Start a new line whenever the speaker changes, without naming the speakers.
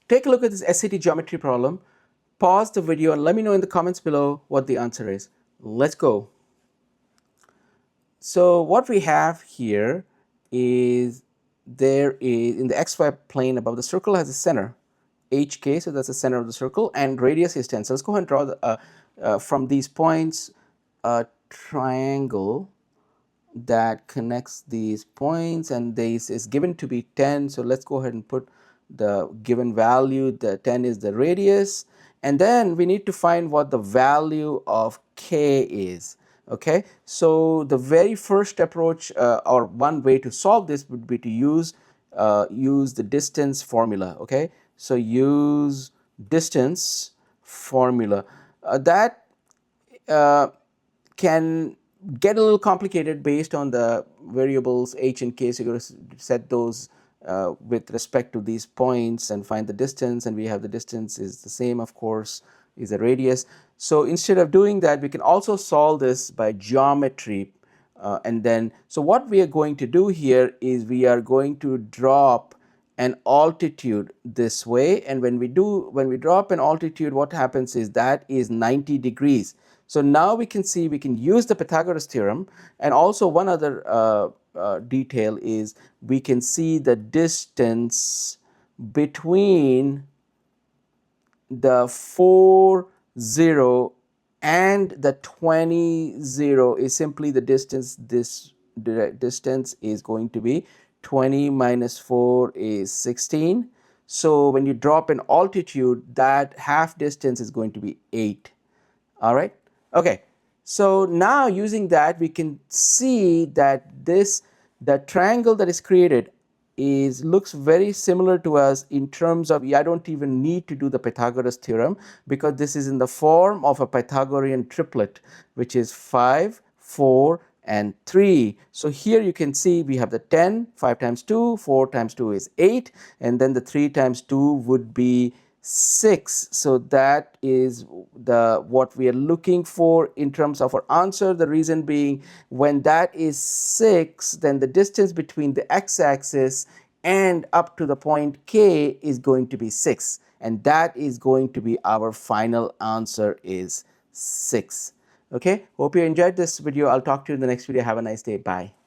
take a look at this SAT geometry problem, pause the video and let me know in the comments below what the answer is. Let's go. So what we have here is there is in the xy plane above the circle has a center HK, so that's the center of the circle, and radius is 10. So let's go ahead and draw from these points a triangle that connects these points, and this is given to be 10. So let's go ahead and put the given value. The 10 is the radius, and then we need to find what the value of k is. Okay, so the very first approach or one way to solve this would be to use the distance formula. Okay, so use distance formula. That can get a little complicated based on the variables h and k. So you're going to set those with respect to these points and find the distance, and we have the distance is the same, of course, is the radius. So instead of doing that, we can also solve this by geometry. And then, so what we are going to do here is we are going to drop an altitude this way, and when we drop an altitude, what happens is that is 90 degrees. So now we can see we can use the Pythagoras theorem, and also one other detail is we can see the distance between the 4, 0 and the 20, 0 is simply the distance. This distance is going to be 20 minus 4 is 16. So when you drop an altitude, that half distance is going to be 8. All right. Okay. So now using that, we can see that the triangle that is created looks very similar to us in terms of, I don't even need to do the Pythagoras theorem because this is in the form of a Pythagorean triplet, which is 5, 4, and 3. So here you can see we have the 10, 5 times 2, 4 times 2 is 8, and then the 3 times 2 would be 6. So that is what we are looking for in terms of our answer. The reason being, when that is 6, then the distance between the x-axis and up to the point K is going to be 6, and that is going to be our final answer is 6. Okay, hope you enjoyed this video. I'll talk to you in the next video. Have a nice day. Bye.